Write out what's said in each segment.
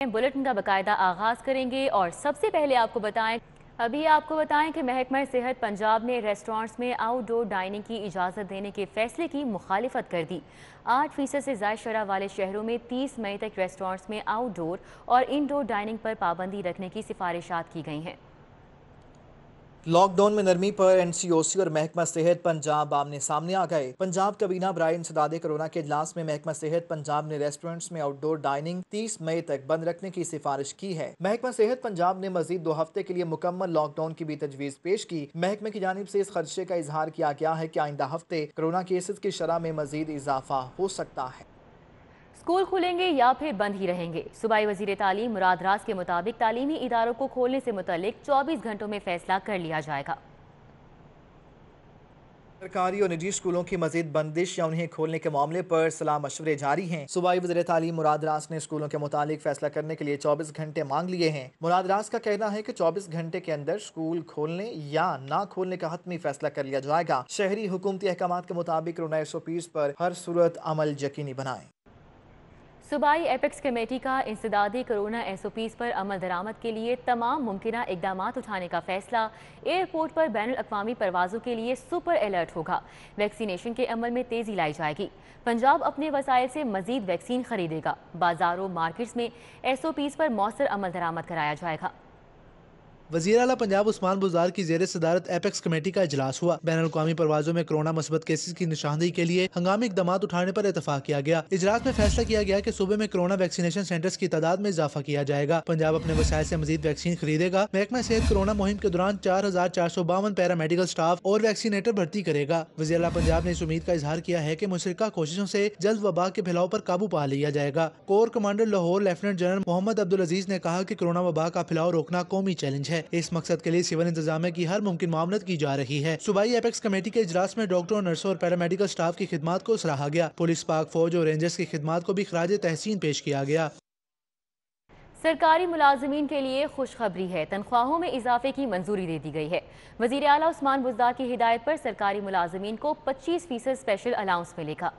Bulletin का बाकायदा आगाज करेंगे और सबसे पहले आपको बताएं कि महकमा सेहत पंजाब ने रेस्टोरेंट्स में आउटडोर डाइनिंग की इजाज़त देने के फैसले की मुखालिफत कर दी। 8% से ज़ायद शरह वाले शहरों में 30 मई तक रेस्टोरेंट्स में आउटडोर और इनडोर डाइनिंग पर पाबंदी रखने की सिफारिशात की गई हैं। लॉकडाउन में नरमी पर NCOC और महकमा सेहत पंजाब आमने सामने आ गए। पंजाब कबीना बराए इंसदादे कोरोना के इजलास में महकमा सेहत पंजाब ने रेस्टोरेंट्स में आउटडोर डाइनिंग 30 मई तक बंद रखने की सिफारिश की है। महकमा सेहत पंजाब ने मजीद 2 हफ्ते के लिए मुकम्मल लॉकडाउन की भी तजवीज़ पेश की। महकमे की जानिब से इस खदशे का इजहार किया गया है कि आइंदा हफ्ते कोरोना केसेस की शरह में मजीद इजाफा हो सकता है। स्कूल खुलेंगे या फिर बंद ही रहेंगे? सूबाई वजीर तालीम मुराद राज के मुताबिक तालीमी इदारों को खोलने से मुतल्लिक 24 घंटों में फैसला कर लिया जाएगा। सरकारी और निजी स्कूलों की मजीद बंदिश या उन्हें खोलने के मामले पर सलाह मशवरे जारी हैं। सूबाई वज़ीर तालीम मुराद राज ने स्कूलों के मुतालिक फैसला करने के लिए 24 घंटे मांग लिए हैं। मुराद राज का कहना है कि 24 घंटे के अंदर स्कूल खोलने या ना खोलने का हतमी फैसला कर लिया जाएगा। शहरी हुकूमती अहकामात के मुताबिक कोरोना SOPs पर हर सूरत अमल यकीनी बनाएं। सूबाई एपेक्स कमेटी का इंसदादी कोरोना SOPs पर अमल दरामद के लिए तमाम मुमकिना इकदामात उठाने का फैसला। एयरपोर्ट पर बैनुल अक़वामी परवाज़ों के लिए सुपर अलर्ट होगा। वैक्सीनेशन के अमल में तेज़ी लाई जाएगी। पंजाब अपने वसाइल से मजीद वैक्सीन खरीदेगा। बाजारों मार्केट्स में SOPs पर मौसर अमल दरामद कराया जाएगा। वज़ीर आला पंजाब उस्मान बुज़दार की ज़ेर सदारत एपेक्स कमेटी का इजलास हुआ। बैनुल अक़वामी परवाज़ों में कोरोना मस्बत केसेस की निशानदेही के लिए हंगामी इक़दामात उठाने पर इतफाक किया गया। इजलास में फैसला किया गया कि सूबे में कोरोना वैक्सीनेशन सेंटर्स की तादाद में इजाफा किया जाएगा। पंजाब अपने वसाइल से मजीद वैक्सीन खरीदेगा। महकमा सेहत कोरोना मुहिम के दौरान 4452 पैरा मेडिकल स्टाफ और वैक्सीनेटर भर्ती करेगा। वज़ीर आला पंजाब ने इस उम्मीद का इजहार किया है कि मुशतरका कोशिशों से जल्द वबा के फैलाव पर काबू पा लिया जाएगा। Corps commander Lahore lieutenant general Mohammad Abdul Aziz ने कहा कि कोरोना वबा का फैलाव रोकना कौमी चैलेंज है। इस मकसद के लिए सिविल इंतजामिया की हर मुमकिन मामलत की जा रही है। सूबाई एपेक्स कमेटी के इजलास में डॉक्टरों, नर्सों और पैरामेडिकल स्टाफ की खिदमात को सराहा गया। पुलिस, पाक फौज और रेंजर्स की खिदमात को भी खराज तहसीन पेश किया गया। सरकारी मुलाजमीन के लिए खुशखबरी है। तनख्वाहों में इजाफे की मंजूरी दे दी गई है। वजीर आला उस्मान बुज़दार की हिदायत पर सरकारी मुलाजमीन को 25% स्पेशल अलाउंस मिलेगा।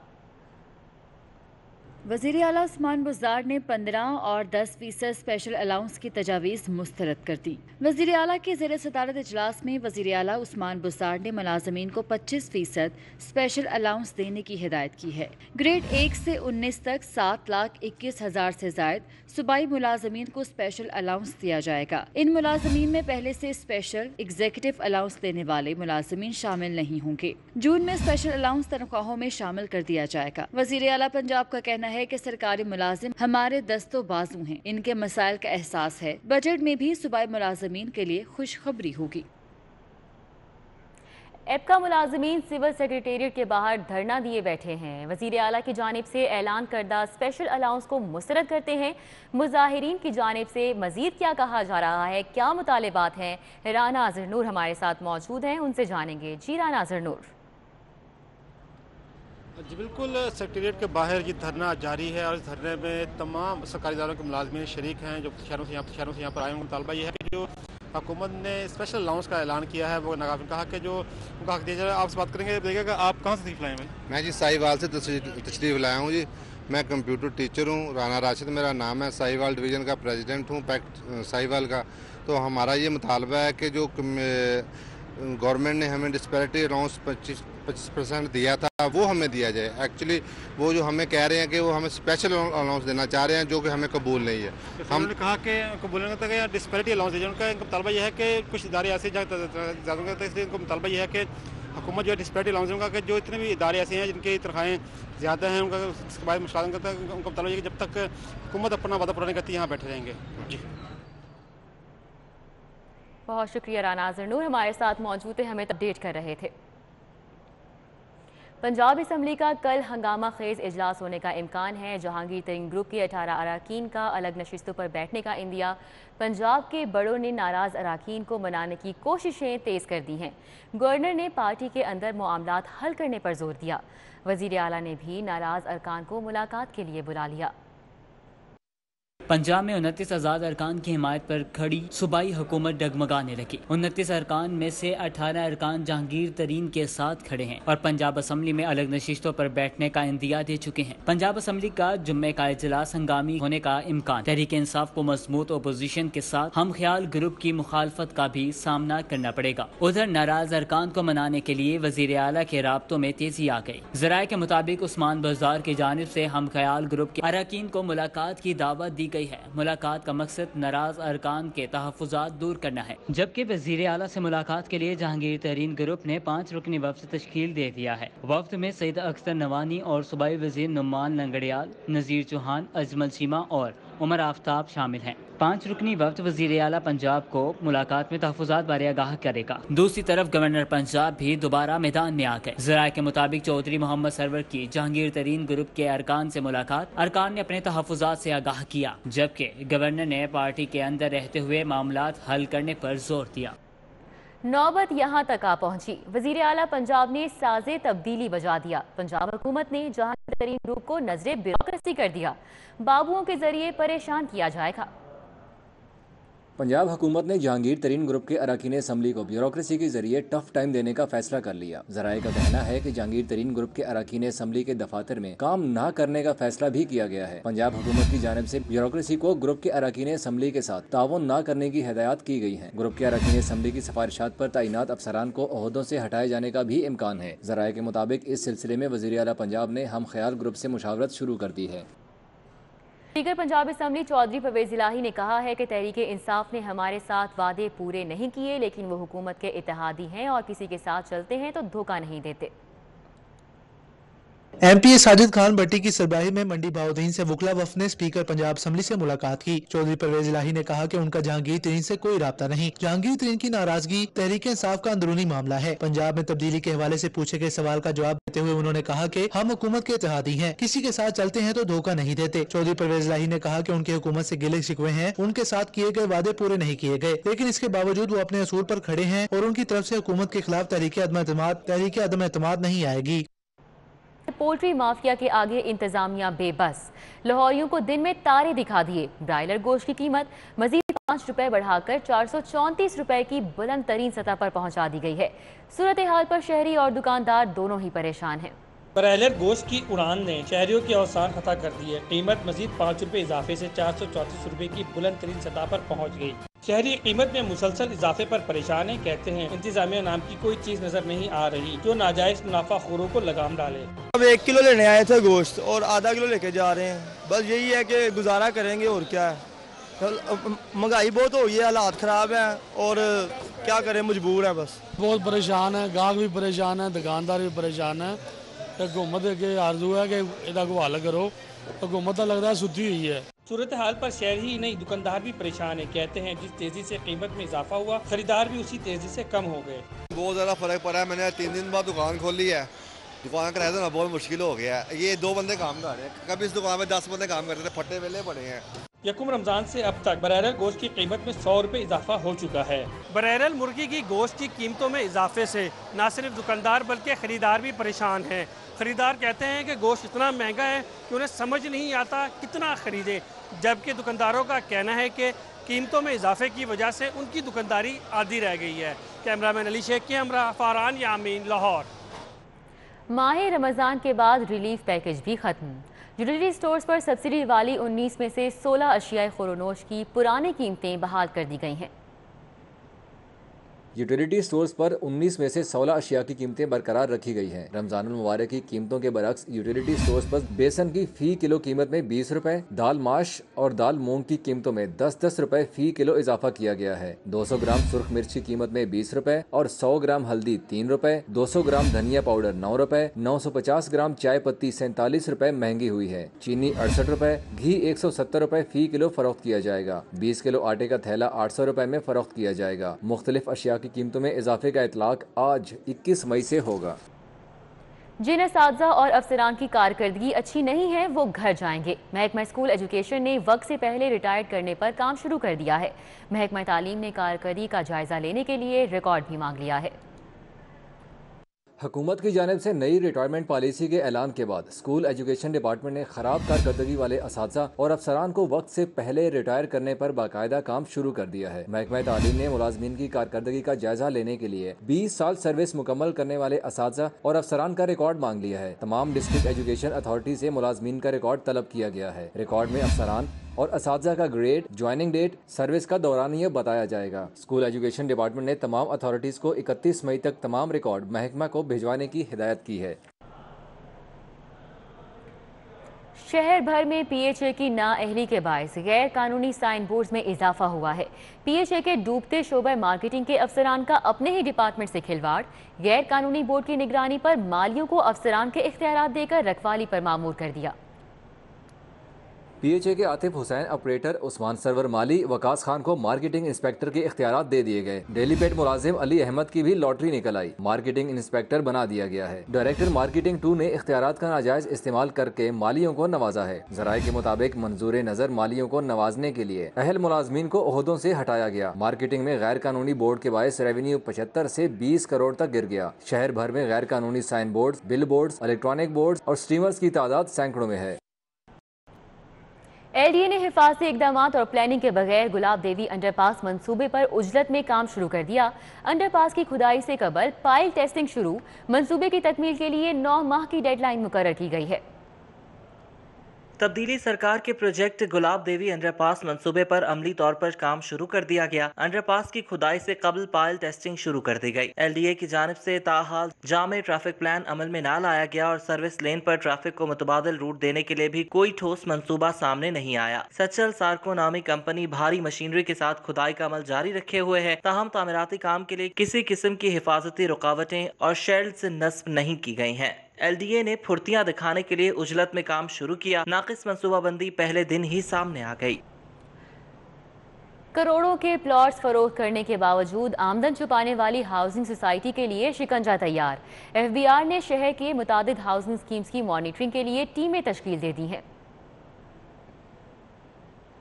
वज़ीर आला उस्मान बुज़दार ने 15 और 10% स्पेशल अलाउंस की तजावीज़ मुस्तरद कर दी। वज़ीर आला के ज़ेर सदारत इजलास में वज़ीर आला उस्मान बुज़दार ने मुलाजमीन को 25% स्पेशल अलाउंस देने की हिदायत की है। ग्रेड 1 से 19 तक 7,21,000 से ज़ायद सूबाई मुलाजमीन को स्पेशल अलाउंस दिया जाएगा। इन मुलाजमीन में पहले से स्पेशल एग्जीक्यूटिव अलाउंस देने वाले मुलाजमीन शामिल नहीं होंगे। जून में स्पेशल अलाउंस तनख्वाहों में शामिल कर दिया जाएगा। वज़ीर आला पंजाब का कहना है कि सरकारी मुलाजिम हमारे दस्तो बाजू हैं, इनके मसाइल का एहसास है। बजट में भी सूबाई मुलाजमीन के लिए खुशखबरी होगी। एपका मुलाजमीन सिविल सेक्रेटेरिएट के बाहर धरना दिए बैठे हैं। वजीर आला की जानिब से ऐलान करदा स्पेशल अलाउंस को मुस्तरद करते हैं। मुजाहिरीन की जानिब से मजीद क्या कहा जा रहा है, क्या मुतालिबात हैं, राना अजहर नूर हमारे साथ मौजूद हैं, उनसे जानेंगे। जी राना अजहर नूर। जी बिल्कुल, सेक्रेटेरिएट के बाहर ये धरना जारी है और इस धरने में तमाम सरकारी इदारों के मुलाजमीन शरीक हैं जो शहरों से यहाँ पर आए हैं। मुतालबा ये है कि जो हुकूमत ने स्पेशल अलाउंस का ऐलान किया है वो नाकाफी कहा कि जो उनका हक दिया जा रहा है। आपसे बात करेंगे, देखिएगा आप कहाँ से तशरीफ लाए हैं? मैं जी साहिवाल से तशरीफ लाया हूँ जी। मैं कंप्यूटर टीचर हूँ, राना राशिद मेरा नाम है, साहिवाल डिवीज़न का प्रेसिडेंट हूँ पैक्ट साहिवाल का। तो हमारा ये मुतालबा है कि जो गवर्नमेंट ने हमें डिस्पैरिटी अलाउंस 25% दिया था वो हमें दिया जाए। एक्चुअली वो जो हमें कह रहे हैं कि वो हमें स्पेशल अलाउंस देना चाह रहे हैं जो कि हमें कबूल नहीं है। हमने कहा कि कबूल नहीं करता कि डिस्पैरिटी अलाउंस दीजिए। उनका मुतालबा यह है कि कुछ इदारे ऐसे ज़्यादा, इसलिए उनका मुतालबा यह है कि हुकूमत जो है डिस्पैरिटी अलाउंस उनका कि जो इतने भी इदारे ऐसे हैं जिनकी तनख्वाहें ज़्यादा हैं उनका उसके बाद मुश्किल करता है। उनका मुतालबा यह कि जब तक हुकूमत अपना वादा पूरा नहीं करती यहाँ बैठे रहेंगे। जी बहुत शुक्रिया राना अजहर नूर हमारे साथ मौजूद थे, हमें अपडेट कर रहे थे। पंजाब असम्बली का कल हंगामा खेज इजलास होने का इम्कान है। जहांगीर तरीन ग्रुप के 18 अरकान का अलग नशिस्तों पर बैठने का इंदिया। पंजाब के बड़ों ने नाराज अरकान को मनाने की कोशिशें तेज़ कर दी हैं। गवर्नर ने पार्टी के अंदर मामलात हल करने पर जोर दिया। वजीर आला ने भी नाराज अरकान को मुलाकात के लिए बुला लिया। पंजाब में 29 आज़ाद अरकान की हिमायत पर खड़ी सूबाई हुकूमत डगमगाने लगी। 29 अरकान में से 18 अरकान जहांगीर तरीन के साथ खड़े हैं और पंजाब असम्बली में अलग नशिस्तों पर बैठने का इंदिया दे चुके हैं। पंजाब असम्बली का जुम्मे का इजलास हंगामी होने का इम्कान। तहरीक इंसाफ को मजबूत अपोजिशन के साथ हम ख्याल ग्रुप की मुखालफत का भी सामना करना पड़ेगा। उधर नाराज अरकान को मनाने के लिए वजीर आला के राब्तों में तेजी आ गई। ज़राए के मुताबिक उस्मान बुज़दार की जानिब से हम ख्याल ग्रुप के अरकान को मुलाकात की दावत दी गई है। मुलाकात का मकसद नाराज अरकान के तहफ़्फ़ुज़ात दूर करना है। जबकि वज़ीर आला से मुलाकात के लिए जहांगीर तरीन ग्रुप ने 5 रुकनी वफ़द तश्कील दे दिया है। वफ़द में सईद अख्तर नवानी और सूबाई वज़ीर नुमान लंगड़ियाल, नज़ीर चौहान, अजमल चीमा और उमर आफ्ताब शामिल हैं। 5 रुकनी वफ़द वज़ीर आला पंजाब को मुलाकात में तहफ़्फ़ुज़ात बारे आगाह करेगा। दूसरी तरफ गवर्नर पंजाब भी दोबारा मैदान में आ गए। ज़राए के मुताबिक चौधरी मोहम्मद सरवर की जहांगीर तरीन ग्रुप के अरकान से मुलाकात। अरकान ने अपने तहफ़्फ़ुज़ात से आगाह किया, जबकि गवर्नर ने पार्टी के अंदर रहते हुए मामलात हल करने पर जोर दिया। नौबत यहाँ तक आ पहुंची। वजीर आला पंजाब ने साज़े तब्दीली बजा दिया। पंजाब हुकूमत ने जहांगीर तरीन ग्रुप को नजरे ब्यूरोक्रेसी कर दिया। बाबुओं के जरिए परेशान किया जाएगा। पंजाब हुकूमत ने जहांगीर तरीन ग्रुप के अरकान असम्बली को ब्यूरोक्रेसी के जरिए टफ टाइम देने का फैसला कर लिया। ज़राए का कहना है कि जहांगीर तरीन ग्रुप के अरकान असम्बली के दफातर में काम न करने का फैसला भी किया गया है। पंजाब हुकूमत की जानिब से ब्यूरोक्रेसी को ग्रुप के अरकान असम्बली के साथ ताउन न करने की हिदायत की गई है। ग्रुप के अरकान असम्बली की सिफारिशात पर तैनात अफसरान को ओहदों से हटाए जाने का भी इम्कान है। ज़राए के मुताबिक इस सिलसिले में वज़ीर आला पंजाब ने हम ख्याल ग्रुप से मुशावरत शुरू कर दी है। स्पीकर पंजाब असम्बली चौधरी परवेज इलाही ने कहा है कि तहरीक इंसाफ ने हमारे साथ वादे पूरे नहीं किए, लेकिन वो हुकूमत के इत्तेहादी हैं और किसी के साथ चलते हैं तो धोखा नहीं देते। MP साजिद खान भट्टी की सरबराही में मंडी बाउद्दीन से वकला वफ़द ने स्पीकर पंजाब असम्बली से मुलाकात की। चौधरी परवेज इलाही ने कहा कि उनका जहांगीर तरीन से कोई राब्ता नहीं। जहांगीर तरीन की नाराजगी तहरीक इंसाफ का अंदरूनी मामला है। पंजाब में तब्दीली के हवाले से पूछे गए सवाल का जवाब देते हुए उन्होंने कहा कि हम हुकूमत के इत्तेहादी हैं, किसी के साथ चलते हैं तो धोखा नहीं देते। चौधरी परवेज इलाही ने कहा कि उनकी हुकूमत से गिले शिकवे हैं, उनके साथ किए गए वादे पूरे नहीं किए गए, लेकिन इसके बावजूद वो अपने असूल पर खड़े हैं और उनकी तरफ से हुकूमत के खिलाफ तहरीक अदम एतमाद नहीं आएगी। पोल्ट्री माफिया के आगे इंतजामिया बेबस। लाहौरियों को दिन में तारे दिखा दिए। ब्रायलर गोश्त की कीमत मजीद 5 रुपए बढ़ाकर 434 रुपए की बुलंद तरीन सतह पर पहुंचा दी गई है। सूरत हाल पर शहरी और दुकानदार दोनों ही परेशान हैं। ब्रायलर गोश्त की उड़ान ने शहरियों की औसान खता कर दी है। कीमत मजीद 5 रुपए इजाफे से 434 रुपए की बुलंद तरीन सतह पर पहुँच गई। शहरी कीमत में मुसलसल इजाफे पर परेशान है। कहते हैं इंतजामिया नाम की कोई चीज नजर नहीं आ रही जो नाजायज मुनाफा खोरों को लगाम डाले। अब 1 किलो लेने आए थे गोश्त और आधा किलो लेके जा रहे हैं। बस यही है कि गुजारा करेंगे और क्या है। महंगाई बहुत हो गई है, हालात खराब हैं और क्या करें, मजबूर है। बस बहुत परेशान है, गाहक भी परेशान है, दुकानदार भी परेशान है। हुकूमत के आरजू है कि इहदा को हल करो। हुकूमत लगता है सुती हुई है। सूरत हाल पर शहरी ही नहीं दुकानदार भी परेशान है। कहते हैं जिस तेजी से कीमत में इजाफा हुआ, खरीदार भी उसी तेजी से कम हो गए। बहुत ज़्यादा फ़र्क पड़ा है। मैंने 3 दिन बाद दुकान खोली है। दुकान का रहना बहुत मुश्किल हो गया है। ये 2 बंदे काम कर रहे हैं, कभी इस दुकान में 10 बंदे काम करते थे, फटे वेले पड़े हैं। यकम रमजान से अब तक ब्रायलर गोश्त की कीमत में 100 रुपए इजाफा हो चुका है। ब्रायलर मुर्गी की गोश्त की कीमतों में इजाफे से न सिर्फ दुकानदार बल्कि खरीदार भी परेशान हैं। खरीदार कहते हैं कि गोश्त इतना महंगा है कि उन्हें समझ नहीं आता कितना खरीदे, जबकि दुकानदारों का कहना है कि कीमतों में इजाफे की वजह से उनकी दुकानदारी आधी रह गई है। कैमरामैन अली शेख के हमरा फारान यामीन, लाहौर। माह रमज़ान के बाद रिलीफ पैकेज भी खत्म। यूटिलिटी स्टोर्स पर सब्सिडी वाली 19 में से 16 अशियाए खुरोनोश की पुरानी कीमतें बहाल कर दी गई हैं। यूटिलिटी स्टोर्स पर 19 में से 16 अशिया की कीमतें बरकरार रखी गई हैं। रमजानुल मुबारक की कीमतों के बरक्स यूटिलिटी स्टोर्स पर बेसन की फी किलो कीमत में 20 रुपए, दाल माश और दाल मूंग की कीमतों में 10-10 रुपए फी किलो इजाफा किया गया है। 200 ग्राम सुर्ख मिर्च की कीमत में 20 रुपए और 100 ग्राम हल्दी 3 रुपए, 200 ग्राम धनिया पाउडर 9 रुपए, 950 ग्राम चाय पत्ती 47 रुपए महंगी हुई है। चीनी 68 रुपए, घी 170 रुपए फी किलो फरोख्त किया जाएगा। 20 किलो आटे का थैला 800 रुपए में फरोख्त किया जाएगा। मुख्तलिफ अशिया की कीमतों में इजाफे का इतलाक आज 21 मई से होगा। जिन असातिज़ा और अफसरान की कारकर्दगी अच्छी नहीं है वो घर जाएंगे। महकमा स्कूल एजुकेशन ने वक्त से पहले रिटायर्ड करने पर काम शुरू कर दिया है। महकमा तालीम ने कारकर्दगी का जायजा लेने के लिए रिकॉर्ड भी मांग लिया है। حکومت کی جانب سے نئی ریٹائرمنٹ پالیسی کے اعلان کے بعد اسکول ایجوکیشن ڈپارٹمنٹ نے خراب کارکردگی والے اساتذہ اور افسران کو وقت سے پہلے ریٹائر کرنے پر باقاعدہ کام شروع کر دیا ہے۔ محکمہ تعلیم نے ملازمین کی کارکردگی کا جائزہ لینے کے لیے 20 سال سروس مکمل کرنے والے اساتذہ اور افسران کا ریکارڈ مانگ لیا ہے۔ تمام ڈسٹرکٹ ایجوکیشن اتھارٹی سے ملازمین کا ریکارڈ طلب کیا گیا ہے۔ ریکارڈ میں افسران اور اساتذہ کا گریڈ، جوائننگ ڈیٹ، سروس کا دورانیہ بتایا جائے گا۔ اسکول ایجوکیشن ڈپارٹمنٹ نے تمام اتھارٹیز کو 31 مئی تک تمام ریکارڈ محکمہ کو بھجوانے کی ہدایت کی ہے۔ شہر بھر میں پی ایچ اے کی نااہلی کے باعث غیر قانونی سائن بورڈز میں اضافہ ہوا ہے۔ پی ایچ اے کے ڈوبتے شعبہ مارکیٹنگ کے افسران کا اپنے ہی ڈپارٹمنٹ سے کھلواڑ، غیر قانونی بورڈ کی نگرانی پر مالیوں کو افسران کے اختیارات دے کر رکھوالی پر مامور کر دیا۔ پی ایچ اے کے عاطف حسین آپریٹر، عثمان سرور مالی، وقاص خان کو مارکیٹنگ انسپیکٹر کے اختیارات دے دیے گئے۔ ڈیلی پیٹ ملازم علی احمد کی بھی لاٹری نکل آئی، مارکیٹنگ انسپیکٹر بنا دیا گیا ہے۔ ڈائریکٹر مارکیٹنگ 2 نے اختیارات کا ناجائز استعمال کر کے مالیوں کو نوازا ہے۔ ذرائع کے مطابق منظور نظر مالیوں کو نوازنے کے لیے اہل ملازمین کو عہدوں سے ہٹایا گیا۔ مارکیٹنگ میں غیر قانونی بورڈ کے باعث ریونیو 75 سے 20 کروڑ تک گر گیا۔ شہر بھر میں غیر قانونی سائن بورڈز، بل بورڈز، الیکٹرانک بورڈز اور سٹریمرز کی تعداد سینکڑوں میں ہے۔ ایل ڈی اے نے حفاظتی اقدامات اور پلاننگ کے بغیر گلاب دیوی انڈر پاس منصوبے پر عجلت میں کام شروع کر دیا۔ انڈر پاس کی کھدائی سے قبل پائل ٹیسٹنگ شروع، منصوبے کی تکمیل کے لیے 9 ماہ کی ڈیڈ لائن مقرر کی گئی ہے۔ تبدیلی سرکار کے پروجیکٹ گلاب دیوی انڈر پاس منصوبے پر عملی طور پر کام شروع کر دیا گیا۔ انڈر پاس کی کھدائی سے قبل پائل ٹیسٹنگ شروع کر دی گئی۔ ایل ڈی اے کی جانب سے تاحال جامع ٹریفک پلان عمل میں نہ لایا گیا اور سروس لین پر ٹریفک کو متبادل روٹ دینے کے لیے بھی کوئی ٹھوس منصوبہ سامنے نہیں آیا۔ سچل سارکو نامی کمپنی بھاری مشینری کے ساتھ کھدائی کا عمل جاری رکھے ہوئے ہے، تاہم تعمیراتی کام کے لیے کسی قسم کی حفاظتی رکاوٹیں اور شیلڈز نصب نہیں کی گئی ہیں۔ ایل ڈی اے نے پھرتیاں دکھانے کے لیے عجلت میں کام شروع کیا، ناقص منصوبہ بندی پہلے دن ہی سامنے آ گئی۔ کروڑوں کے پلاٹس فروخت کرنے کے باوجود آمدن چھپانے والی ہاؤسنگ سوسائٹی کے لیے شکنجہ تیار۔ ایف بی آر نے شہر کے متعدد ہاؤسنگ سکیمز کی مانیٹرنگ کے لیے ٹیمیں تشکیل دے دی ہیں۔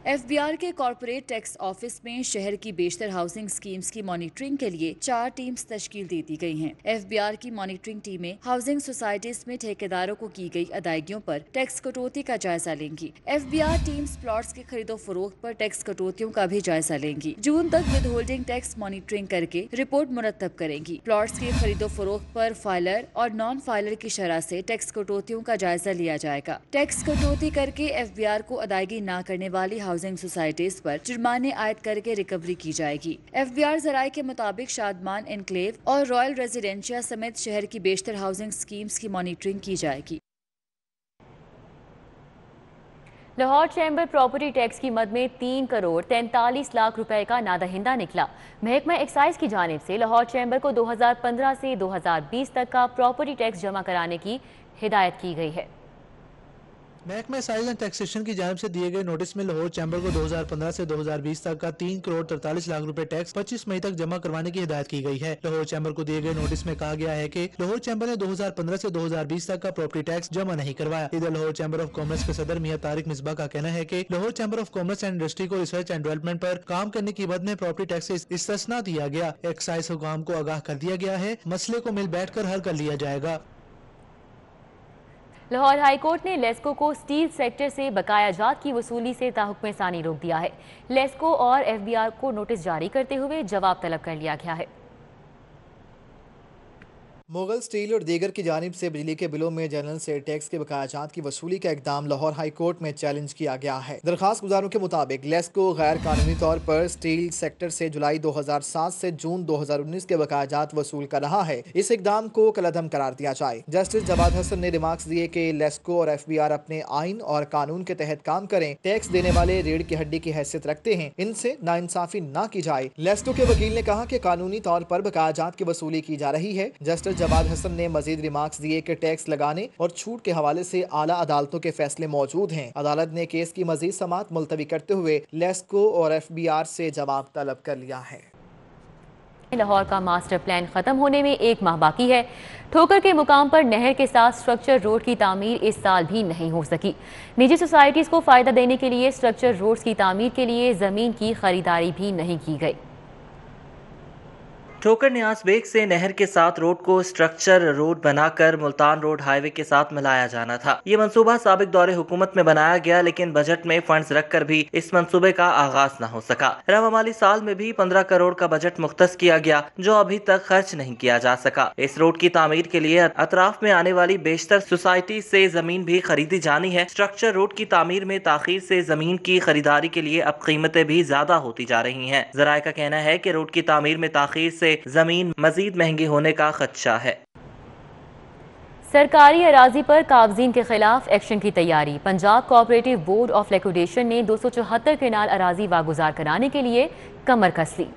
ایف بی آر کے کارپوریٹ ٹیکس آفس میں شہر کی بیشتر ہاؤسنگ سکیمز کی مانیٹرنگ کے لیے 4 ٹیمز تشکیل دے دی گئی ہیں۔ ایف بی آر کی مانیٹرنگ ٹیمیں ہاؤسنگ سوسائٹیز میں ٹھیکیداروں کو کی گئی ادائیگیوں پر ٹیکس کٹوتی کا جائزہ لیں گی۔ F B R teams plots کی خرید و فروخت پر ٹیکس کٹوتیوں کا بھی جائزہ لیں گی۔ جون تک ود ہولڈنگ ٹیکس مانیٹرنگ کر کے رپورٹ مرتب کریں گی۔ پلاٹس کی خرید و فروخت پر فائلر اور نان فائلر کی شرح سے ٹیکس کٹوتیوں کا جائزہ لیا جائے گا۔ ٹیکس کٹوتی کر کے ایف بی آر کو ادائیگی نہ کرنے والی ہاؤسنگ سوسائٹیز پر جرمانے عائد کر کے ریکوری کی جائے گی۔ ایف بی آر ذرائع کے مطابق شادمان انکلیو اور رائل ریزیڈینشیا سمیت شہر کی بیشتر ہاؤسنگ سکیمز کی مانیٹرنگ کی جائے گی۔ لاہور چیمبر پراپرٹی ٹیکس کی مد میں 3 کروڑ 43 لاکھ روپے کا نادہندہ نکلا۔ محکمہ ایکسائز کی جانب سے لاہور چیمبر کو 2015 سے 2020 تک کا پراپرٹی ٹیکس جمع کرانے کی ہدایت کی گئی ہے۔ محکمہ ایکسائز اینڈ ٹیکسیشن کی جانب سے دیے گئے نوٹس میں لاہور چیمبر کو 2015 سے 2020 تک کا 3 کروڑ 43 لاکھ روپے ٹیکس 25 مئی تک جمع کروانے کی ہدایت کی گئی ہے۔ لاہور چیمبر کو دیے گئے نوٹس میں کہا گیا ہے کہ لاہور چیمبر نے 2015 سے 2020 تک کا پراپرٹی ٹیکس جمع نہیں کروایا۔ ادھر لاہور چیمبر آف کامرس کے صدر میاں طارق مصباح کا کہنا ہے کہ Lahore chamber of commerce and industry کو ریسرچ اینڈ ڈیولپمنٹ پر کام کرنے کی مد میں پراپرٹی ٹیکس سے استثنا دیا گیا۔ ایکسائز حکام کو آگاہ کر دیا گیا ہے، مسئلے کو مل بیٹھ کر حل کر لیا جائے گا۔ لاہور ہائی کورٹ نے لیسکو کو سٹیل سیکٹر سے بقایا جات کی وصولی سے تاحکم ثانی روک دیا ہے۔ لیسکو اور ایف بی آر کو نوٹس جاری کرتے ہوئے جواب طلب کر لیا گیا ہے۔ مغل اسٹیل اور دیگر کی جانب سے بجلی کے بلوں میں جنرل سے ٹیکس کے بقایا جات کی وصولی کا اقدام لاہور ہائی کورٹ میں چیلنج کیا گیا ہے۔ درخواست گزاروں کے مطابق لیسکو غیر قانونی طور پر اسٹیل سیکٹر سے جولائی 2007 سے جون 2019 کے بقایا جات وصول کر رہا ہے۔ اس اقدام کو کالعدم قرار دیا جائے۔ جسٹس جواد حسن نے ریمارکس دیے کہ لیسکو اور ایف بی آر اپنے آئین اور قانون کے تحت کام کریں، ٹیکس دینے والے ریڑھ کی ہڈی کی حیثیت رکھتے ہیں، ان سے ناانصافی نہ کی جائے۔ لیسکو کے وکیل نے کہا کہ قانونی طور پر بقایا جات کی وصولی کی جا رہی ہے۔ جسٹس جواد حسن نے مزید ریمارکس دیے کہ ٹیکس لگانے اور چھوٹ کے حوالے سے اعلیٰ عدالتوں کے فیصلے موجود ہیں۔ عدالت نے کیس کی مزید سماعت ملتوی کرتے ہوئے لیسکو اور ایف بی آر سے جواب طلب کر لیا ہے۔ لاہور کا ماسٹر پلان ختم ہونے میں 1 ماہ باقی ہے۔ ٹھوکر کے مقام پر نہر کے ساتھ سٹرکچر روڈ کی تعمیر اس سال بھی نہیں ہو سکی۔ نجی سوسائٹیز کو فائدہ دینے کے لیے سٹرکچر روڈز کی تعمیر کے لیے زمین کی خریداری بھی نہیں کی گئی۔ ठोकर न्याज बेग से नहर के साथ रोड को स्ट्रक्चर रोड बनाकर मुल्तान रोड हाईवे के साथ मिलाया जाना था। ये मंसूबा साबिक दौरे हुकूमत में बनाया गया, लेकिन बजट में फंड्स रखकर भी इस मंसूबे का आगाज न हो सका। रवा माली साल में भी 15 करोड़ का बजट मुख्तस किया गया, जो अभी तक खर्च नहीं किया जा सका। इस रोड की तामीर के लिए अतराफ में आने वाली बेशतर सोसाइटी से जमीन भी खरीदी जानी है। स्ट्रक्चर रोड की तामीर में ताखीर से जमीन की खरीदारी के लिए अब कीमतें भी ज्यादा होती जा रही हैं। ज़राए का कहना है कि रोड की तामीर में ताखीर से जमीन मजीद महंगी होने का खदशा है। सरकारी अराजी पर काबजीन के खिलाफ एक्शन की तैयारी। Punjab cooperative board of liquidation ने 274 केनाल अराजी वागुजार कराने के लिए कमर कस ली।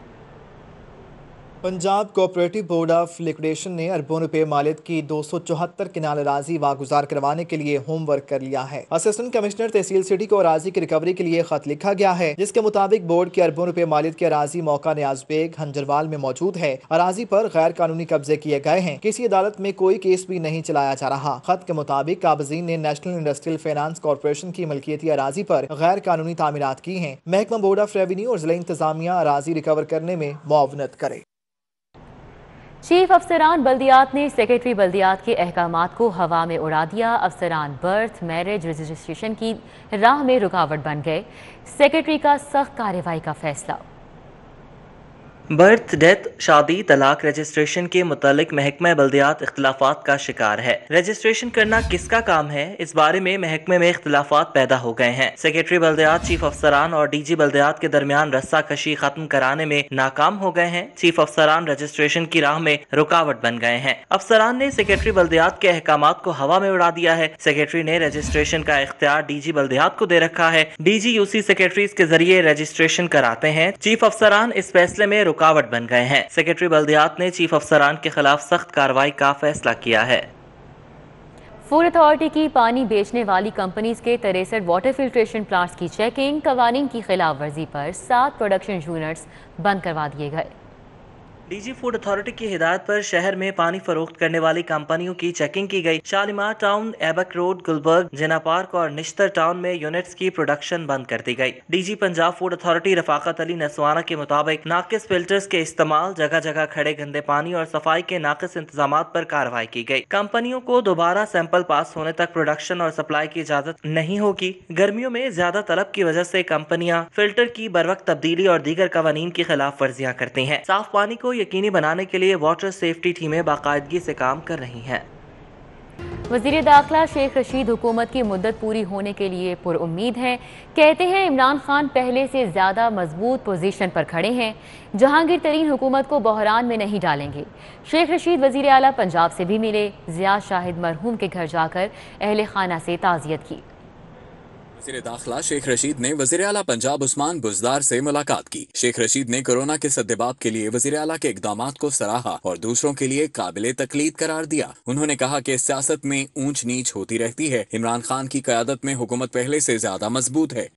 Punjab cooperative board of liquidation ने अरबों रुपए मालियत की 274 किनाल अराजी वागुजार करवाने के लिए होमवर्क कर लिया है। असिस्टेंट कमिश्नर तहसील सिटी को अराजी की रिकवरी के लिए खत लिखा गया है, जिसके मुताबिक बोर्ड के अरबों रुपए मालियत की अराजी मौका न्याज बेग हंजरवाल में मौजूद है। अराजी पर गैर कानूनी कब्जे किए गए हैं। किसी अदालत में कोई केस भी नहीं चलाया जा रहा। खत के मुताबिक काबजीन ने नेशनल इंडस्ट्रियल फाइनेंस कॉर्पोरेशन की मलकियती अराजी पर गैर कानूनी तामीरात की हैं। महकमा बोर्ड ऑफ रेवेन्यू और जिला इंतजामिया अराजी रिकवर करने में मुआवनत करे। चीफ अफसरान बल्दियात ने सेक्रेटरी बल्दियात के अहकामात को हवा में उड़ा दिया। अफसरान बर्थ मैरिज रजिस्ट्रेशन की राह में रुकावट बन गए। सेक्रेटरी का सख्त कार्रवाई का फैसला। बर्थ, डेथ, शादी, तलाक रजिस्ट्रेशन के मुतालिक महकमा बल्दियात इख्तिलाफात का शिकार है। रजिस्ट्रेशन करना किसका काम है, इस बारे में महकमे में इख्तिलाफात पैदा हो गए हैं। सेक्रेटरी बल्दियात, चीफ अफसरान और डीजी बल्दियात के दरमियान रस्सा कशी खत्म कराने में नाकाम हो गए हैं। चीफ अफसरान रजिस्ट्रेशन की राह में रुकावट बन गए हैं। अफसरान ने सेक्रेटरी बल्दियात के अहकामात को हवा में उड़ा दिया है। सेक्रेटरी ने रजिस्ट्रेशन का इख्तियार डीजी बल्दियात को दे रखा है। डीजी यूसी सेक्रेटरीज के जरिए रजिस्ट्रेशन कराते हैं। चीफ अफसरान इस फैसले में रुकावट बन गए हैं। सेक्रेटरी बल्दियात ने चीफ अफसरान के खिलाफ सख्त कार्रवाई का फैसला किया है। फूड अथॉरिटी की पानी बेचने वाली कंपनीज के 63 वाटर फिल्ट्रेशन प्लांट्स की चेकिंग। कवानीन की खिलाफ वर्जी पर 7 प्रोडक्शन यूनिट्स बंद करवा दिए गए। डीजी फूड अथॉरिटी की हिदायत पर शहर में पानी फरोख्त करने वाली कंपनियों की चेकिंग की गई। Shalimar town, Aibak road, Gulberg, Jinnah park और निश्तर टाउन में यूनिट्स की प्रोडक्शन बंद कर दी गई। DG Punjab food authority Rafaqat Ali Naswana के मुताबिक नाकिस फिल्टर्स के इस्तेमाल, जगह जगह खड़े गंदे पानी और सफाई के नाकिस इंतजाम पर कार्रवाई की गई। कंपनियों को दोबारा सैंपल पास होने तक प्रोडक्शन और सप्लाई की इजाजत नहीं होगी। गर्मियों में ज्यादा तलब की वजह से कंपनियां फिल्टर की बरवक्त तब्दीली और दीगर कवानीन की खिलाफ वर्जियां करती हैं। साफ पानी को यकीनी बनाने के लिए वाटर सेफ्टी टीमें बाकायदगी से काम कर रही हैं। वज़ीर दाखिला शेख रशीद हुकूमत की मुद्दत पूरी होने के लिए पुरउम्मीद हैं। कहते हैं इमरान खान पहले से ज़्यादा मजबूत पोजीशन पर खड़े हैं। जहांगीर तरीन हुकूमत को बहरान में नहीं डालेंगे। शेख रशीद वज़ीर आला पंजाब से भी मिले। ज़िया शाहिद मरहूम के घर जाकर अहले खाना से ताज़ियत की। वज़ीर दाखिला शेख रशीद ने वज़ीर आला पंजाब उस्मान बुज़दार से मुलाकात की। शेख रशीद ने कोरोना के सद्देबाब के लिए वज़ीर आला के इक़दामात को सराहा और दूसरों के लिए काबिले तकलीद करार दिया। उन्होंने कहा कि सियासत में ऊंच नीच होती रहती है। इमरान खान की क़यादत में हुकूमत पहले से ज्यादा मजबूत है।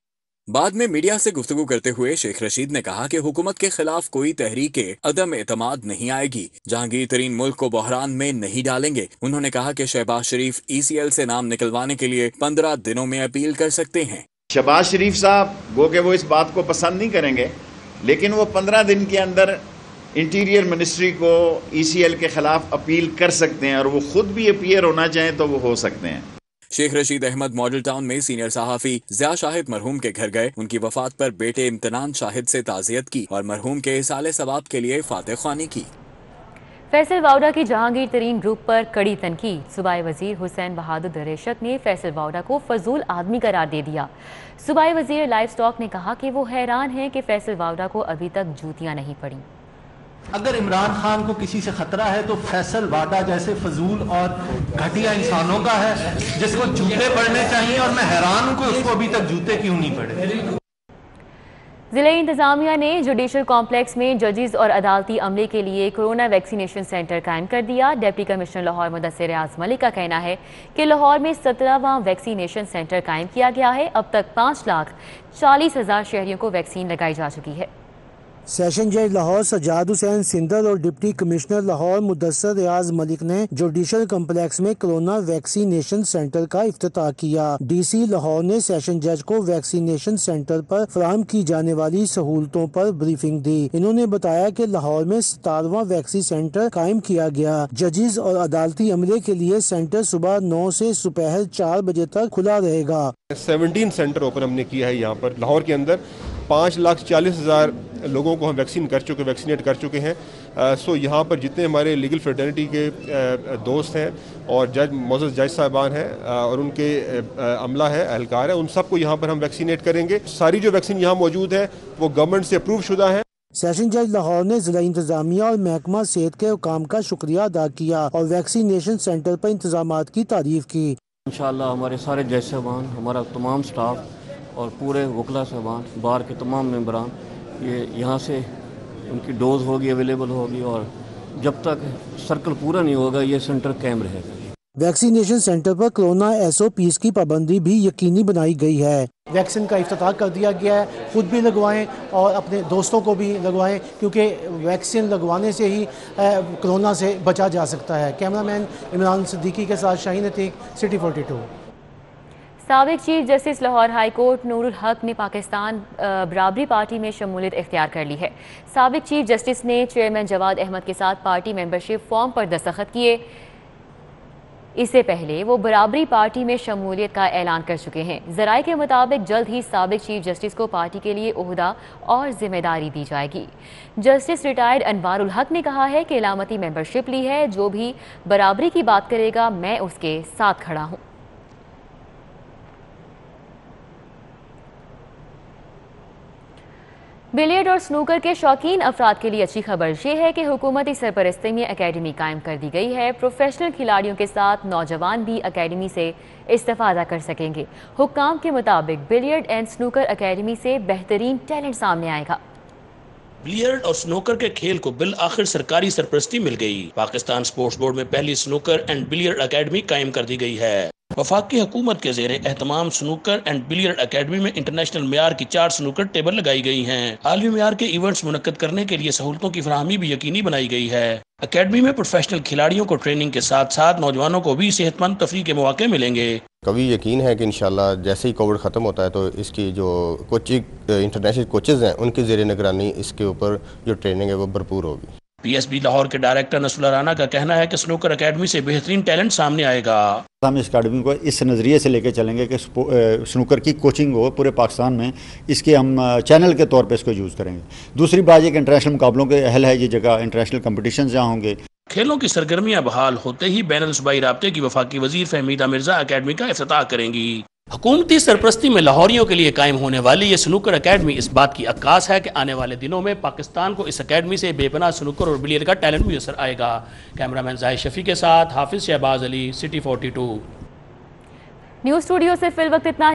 बाद में मीडिया से गुफ्तगू करते हुए शेख रशीद ने कहा कि हुकूमत के खिलाफ कोई तहरीक अदम एतमाद नहीं आएगी। जहांगीर तरीन मुल्क को बहरान में नहीं डालेंगे। उन्होंने कहा कि शहबाज शरीफ ECL से नाम निकलवाने के लिए 15 दिनों में अपील कर सकते हैं। शहबाज शरीफ साहब गो के वो इस बात को पसंद नहीं करेंगे, लेकिन वो 15 दिन के अंदर इंटीरियर मिनिस्ट्री को ECL के खिलाफ अपील कर सकते हैं और वो खुद भी अपीयर होना चाहें तो वो हो सकते हैं। शेख रशीद अहमद मॉडल टाउन में सीनियर सहाफ़ी ज़िया शाहिद मरहूम के घर गए। उनकी वफात पर बेटे इम्तिनान शाहिद से ताज़ियत की और मरहूम के इसाले सवाब के लिए फातह ख्वानी की। फैसल वाउडा की जहांगीर तरीन ग्रुप पर कड़ी तनकीद। सूबाई वजीर हुसैन बहादुर दरेशत ने फैसल वाउडा को फजूल आदमी करार दे दिया। सूबाई वजीर लाइफ स्टॉक ने कहा कि वो हैरान हैं कि फैसल वाउडा को अभी तक जूतियां नहीं पड़ी। अगर इमरान खान को किसी से खतरा है तो फैसल वाडा जैसे फजूल और घटिया इंसानों का है, जिसको जूते पड़ने चाहिए, और मैं हैरान हूं कि उसको अभी तक जूते क्यों नहीं पड़े। जिला इंतजामिया ने जुडिशल कॉम्प्लेक्स में जजेस और अदालती अमले के लिए कोरोना वैक्सीनेशन सेंटर कायम कर दिया। डिप्टी कमिश्नर लाहौर मुदस्सिर रियाज मलिक का कहना है कि लाहौर में 17वां वैक्सीनेशन सेंटर कायम किया गया है। अब तक 5,40,000 शहरियों को वैक्सीन लगाई जा चुकी है। سیشن جج لاہور سجاد حسین سندر اور ڈپٹی کمشنر لاہور مدثر ریاض ملک نے جوڈیشل کمپلیکس میں کورونا ویکسینیشن سینٹر کا افتتاح کیا۔ ڈی سی لاہور نے سیشن جج کو ویکسینیشن سینٹر پر فراہم کی جانے والی سہولتوں پر بریفنگ دی۔ انہوں نے بتایا کہ لاہور میں 17واں ویکسی سینٹر قائم کیا گیا۔ ججز اور عدالتی عملے کے لیے سینٹر صبح 9 سے دوپہر 4 بجے تک کھلا رہے گا۔ 17 سینٹر اوپن ہم نے کیا ہے یہاں پر لاہور کے اندر۔ 5,40,000 لوگوں کو ہم ویکسینیٹ کر چکے ہیں۔ سو یہاں پر جتنے ہمارے لیگل فریٹرنیٹی کے دوست ہیں اور معزز جج صاحبان ہیں اور ان کے عملہ ہے، اہلکار ہے، ان سب کو یہاں پر ہم ویکسینیٹ کریں گے۔ ساری جو ویکسین یہاں موجود ہے وہ گورنمنٹ سے اپروو شدہ ہے۔ سیشن جج لاہور نے ضلع انتظامیہ اور محکمہ صحت کے حکام کا شکریہ ادا کیا اور ویکسینیشن سینٹر پر انتظامات کی تعریف کی۔ انشاءاللہ ہمارے سارے جج صاحبان، ہمارا تمام سٹاف اور پورے وکلا صاحبان، بار کے تمام ممبران، یہ یہاں سے ان کی ڈوز ہوگی، اویلیبل ہوگی، اور جب تک سرکل پورا نہیں ہوگا یہ سینٹر قائم رہے گا۔ ویکسینیشن سینٹر پر کورونا SOPs کی پابندی بھی یقینی بنائی گئی ہے۔ ویکسین کا افتتاح کر دیا گیا ہے، خود بھی لگوائیں اور اپنے دوستوں کو بھی لگوائیں، کیونکہ ویکسین لگوانے سے ہی کورونا سے بچا جا سکتا ہے۔ کیمرہ مین عمران صدیقی کے ساتھ شاہین عتیق، سٹی 42۔ سابق chief justice Lahore high court Noor Ulhaq نے پاکستان برابری پارٹی میں شمولیت اختیار کر لی ہے۔ سابق چیف جسٹس نے چیئرمین جواد احمد کے ساتھ پارٹی ممبرشپ فارم پر دستخط کیے۔ اس سے پہلے وہ برابری پارٹی میں شمولیت کا اعلان کر چکے ہیں۔ ذرائع کے مطابق جلد ہی سابق چیف جسٹس کو پارٹی کے لیے عہدہ اور ذمہ داری دی جائے گی۔ جسٹس ریٹائرڈ انوار الحق نے کہا ہے کہ علامتی ممبرشپ لی ہے، جو بھی برابری کی بات کرے گا میں اس کے ساتھ کھڑا ہوں۔ بلیئرڈ اور سنوکر کے شوقین افراد کے لیے اچھی خبر یہ ہے کہ حکومتی سرپرستی میں اکیڈمی قائم کر دی گئی ہے۔ پروفیشنل کھلاڑیوں کے ساتھ نوجوان بھی اکیڈمی سے استفادہ کر سکیں گے۔ حکام کے مطابق بلیئرڈ اینڈ سنوکر اکیڈمی سے بہترین ٹیلنٹ سامنے آئے گا۔ بلیئرڈ اور سنوکر کے کھیل کو بالآخر سرکاری سرپرستی مل گئی۔ پاکستان سپورٹس بورڈ میں پہلی سنوکر اینڈ بلیئرڈ اکیڈمی قائم کر دی گئی ہے۔ وفاقی حکومت کے زیر اہتمام سنوکر اینڈ بلیئرڈ اکیڈمی میں انٹرنیشنل معیار کی 4 سنوکر ٹیبل لگائی گئی ہیں۔ عالمی معیار کے ایونٹس منعقد کرنے کے لیے سہولتوں کی فراہمی بھی یقینی بنائی گئی ہے۔ اکیڈمی میں پروفیشنل کھلاڑیوں کو ٹریننگ کے ساتھ ساتھ نوجوانوں کو بھی صحت مند تفریح کے مواقع ملیں گے۔ کبھی یقین ہے کہ انشاءاللہ جیسے ہی کووڈ ختم ہوتا ہے تو اس کی جو کوچنگ انٹرنیشنل کوچز ہیں ان کی زیر نگرانی اس کے اوپر جو ٹریننگ ہے وہ بھرپور ہوگی۔ PSB لاہور کے ڈائریکٹر نصر اللہ رانا کا کہنا ہے کہ سنوکر اکیڈمی سے بہترین ٹیلنٹ سامنے آئے گا۔ ہم اس اکیڈمی کو اس نظریے سے لے کے چلیں گے کہ سنوکر کی کوچنگ ہو پورے پاکستان میں، اس کے ہم چینل کے طور پہ اس کو یوز کریں گے۔ دوسری بات یہ کہ انٹرنیشنل مقابلوں کے اہل ہے یہ جگہ، انٹرنیشنل کمپٹیشنز جہاں ہوں گے۔ کھیلوں کی سرگرمیاں بحال ہوتے ہی بین الصوبائی رابطے کی وفاقی وزیر فہمیدہ مرزا اکیڈمی کا افتتاح کریں گی۔ حکومتی سرپرستی میں لاہوریوں کے لیے قائم ہونے والی یہ سنوکر اکیڈمی اس بات کی عکاس ہے کہ آنے والے دنوں میں پاکستان کو اس اکیڈمی سے بے پناہ سنوکر اور بلیئرڈ کا ٹیلنٹ میسر آئے گا۔ کیمرہ مین زاہد شفیع کے ساتھ حافظ شہباز علی، سٹی 42۔ نیوز اسٹوڈیو سے فی الوقت اتنا